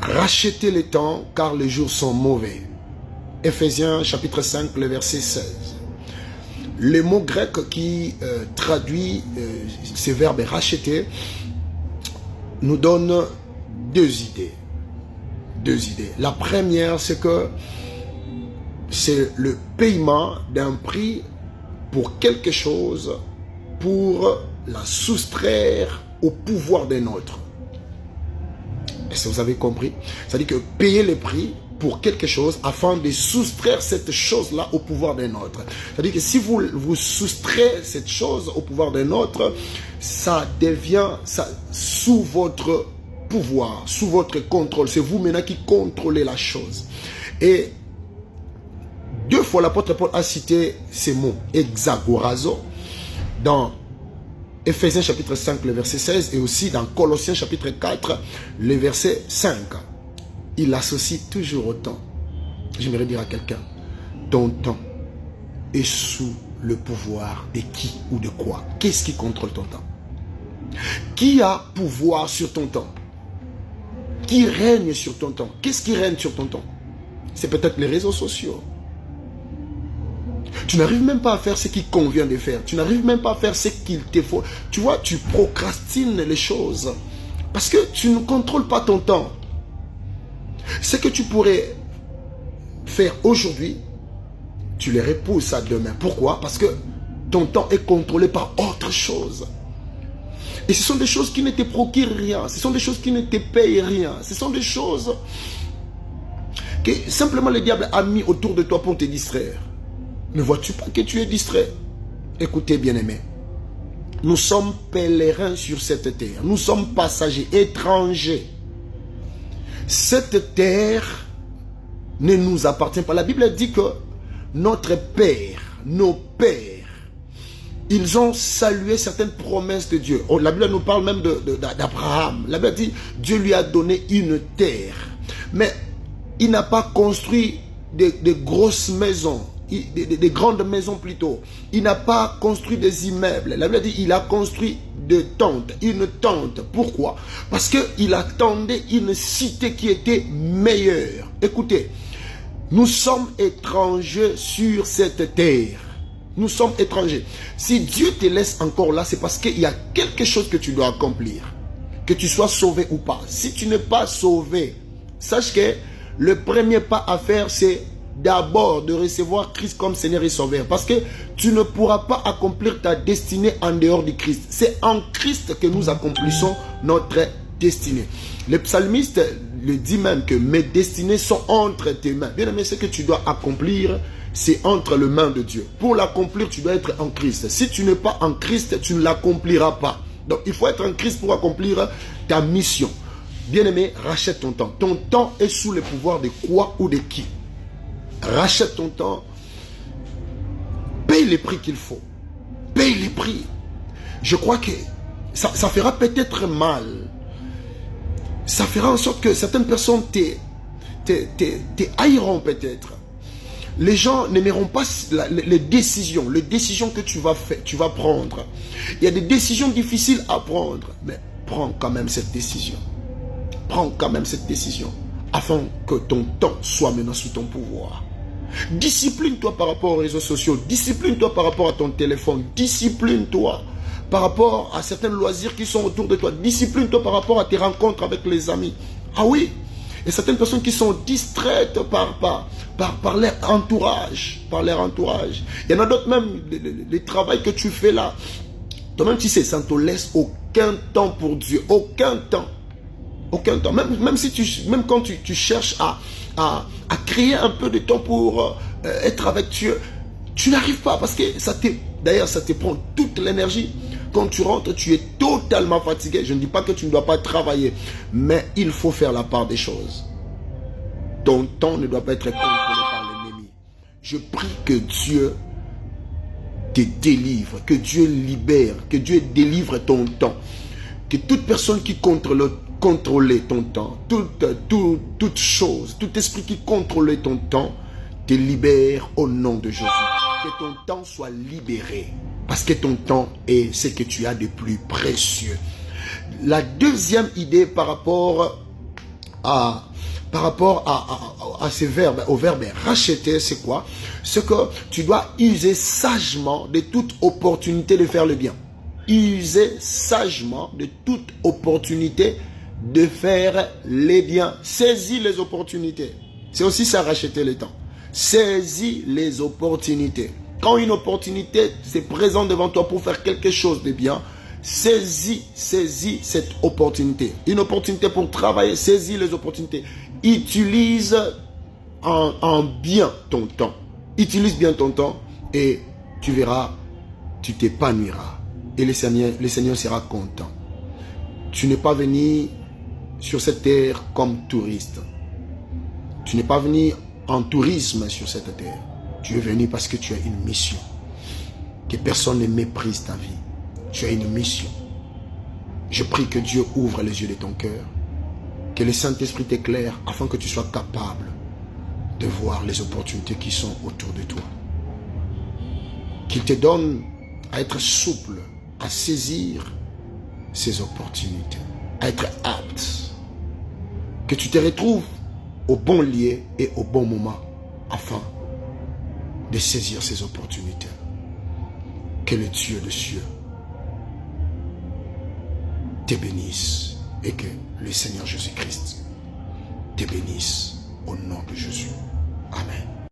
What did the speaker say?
Rachetez le temps car les jours sont mauvais. Ephésiens chapitre 5, le verset 16. Le mot grec qui traduit ce verbe racheter nous donne deux idées. La première, c'est que c'est le paiement d'un prix pour quelque chose pour la soustraire au pouvoir d'un autre. Est-ce que vous avez compris? C'est-à-dire que payer le prix pour quelque chose afin de soustraire cette chose-là au pouvoir d'un autre. C'est-à-dire que si vous soustrayez cette chose au pouvoir d'un autre, ça devient sous votre pouvoir, sous votre contrôle. C'est vous maintenant qui contrôlez la chose. Et deux fois l'apôtre Paul a cité ces mots, exagorazo, dans Ephésiens chapitre 5, le verset 16, et aussi dans Colossiens chapitre 4, le verset 5. Il associe toujours au temps. J'aimerais dire à quelqu'un, ton temps est sous le pouvoir de qui ou de quoi? Qu'est-ce qui contrôle ton temps? Qui a pouvoir sur ton temps? Qui règne sur ton temps? Qu'est-ce qui règne sur ton temps? C'est peut-être les réseaux sociaux. Tu n'arrives même pas à faire ce qu'il convient de faire. Tu n'arrives même pas à faire ce qu'il te faut. Tu vois, tu procrastines les choses. Parce que tu ne contrôles pas ton temps. Ce que tu pourrais faire aujourd'hui, tu les repousses à demain. Pourquoi? Parce que ton temps est contrôlé par autre chose. Et ce sont des choses qui ne te procurent rien. Ce sont des choses qui ne te payent rien. Ce sont des choses que simplement le diable a mis autour de toi pour te distraire. Ne vois-tu pas que tu es distrait? Écoutez, bien-aimés. Nous sommes pèlerins sur cette terre. Nous sommes passagers, étrangers. Cette terre ne nous appartient pas. La Bible dit que notre Père, nos pères, ils ont salué certaines promesses de Dieu. La Bible nous parle même d'Abraham. La Bible dit Dieu lui a donné une terre. Mais il n'a pas construit de grosses maisons. Des grandes maisons plutôt. Il n'a pas construit des immeubles. La Bible dit il a construit des tentes, une tente. Pourquoi? Parce qu'il attendait une cité qui était meilleure. Écoutez, nous sommes étrangers sur cette terre. Nous sommes étrangers. Si Dieu te laisse encore là, c'est parce qu'il y a quelque chose que tu dois accomplir. Que tu sois sauvé ou pas. Si tu n'es pas sauvé, sache que le premier pas à faire, c'est d'abord de recevoir Christ comme Seigneur et Sauveur. Parce que tu ne pourras pas accomplir ta destinée en dehors du Christ. C'est en Christ que nous accomplissons notre destinée. Le psalmiste le dit même que mes destinées sont entre tes mains. Bien aimé, ce que tu dois accomplir, c'est entre les mains de Dieu. Pour l'accomplir, tu dois être en Christ. Si tu n'es pas en Christ, tu ne l'accompliras pas. Donc il faut être en Christ pour accomplir ta mission. Bien aimé, rachète ton temps. Ton temps est sous le pouvoir de quoi ou de qui? Rachète ton temps, paye les prix qu'il faut, paye les prix. Je crois que ça fera peut-être mal, ça fera en sorte que certaines personnes te haïront peut-être. Les gens n'aimeront pas les décisions que tu vas prendre. Il y a des décisions difficiles à prendre, mais prends quand même cette décision. Prends quand même cette décision, afin que ton temps soit maintenant sous ton pouvoir. Discipline-toi par rapport aux réseaux sociaux, discipline-toi par rapport à ton téléphone, discipline-toi par rapport à certains loisirs qui sont autour de toi, discipline-toi par rapport à tes rencontres avec les amis. Ah oui, et certaines personnes qui sont distraites par leur entourage, Il y en a d'autres même, le travail que tu fais là, toi-même tu sais, ça ne te laisse aucun temps pour Dieu, aucun temps. Aucun temps. Même quand tu cherches à créer un peu de temps pour être avec Dieu, tu n'arrives pas parce que d'ailleurs ça te prend toute l'énergie. Quand tu rentres, tu es totalement fatigué. Je ne dis pas que tu ne dois pas travailler, mais il faut faire la part des choses. Ton temps ne doit pas être contrôlé par l'ennemi. Je prie que Dieu te délivre, que Dieu libère, que Dieu délivre ton temps. Que toute personne qui contrôler ton temps, toute chose, tout esprit qui contrôle ton temps, te libère au nom de Jésus. Que ton temps soit libéré, parce que ton temps est ce que tu as de plus précieux. La deuxième idée par rapport à par rapport à ces verbes, au verbe racheter, c'est quoi? C'est que tu dois user sagement de toute opportunité de faire le bien. User sagement de toute opportunité de faire les biens. Saisis les opportunités. C'est aussi ça, racheter le temps. Saisis les opportunités. Quand une opportunité se présente devant toi pour faire quelque chose de bien, saisis cette opportunité. Une opportunité pour travailler, saisis les opportunités. Utilise en bien ton temps. Utilise bien ton temps et tu verras, tu t'épanouiras. Et le Seigneur sera content. Tu n'es pas venu sur cette terre comme touriste. Tu n'es pas venu en tourisme sur cette terre. Tu es venu parce que tu as une mission. Que personne ne méprise ta vie. Tu as une mission. Je prie que Dieu ouvre les yeux de ton cœur. Que le Saint-Esprit t'éclaire afin que tu sois capable de voir les opportunités qui sont autour de toi. Qu'il te donne à être souple, à saisir ces opportunités, à être apte. Que tu te retrouves au bon lieu et au bon moment afin de saisir ces opportunités. Que le Dieu des cieux te bénisse et que le Seigneur Jésus-Christ te bénisse au nom de Jésus. Amen.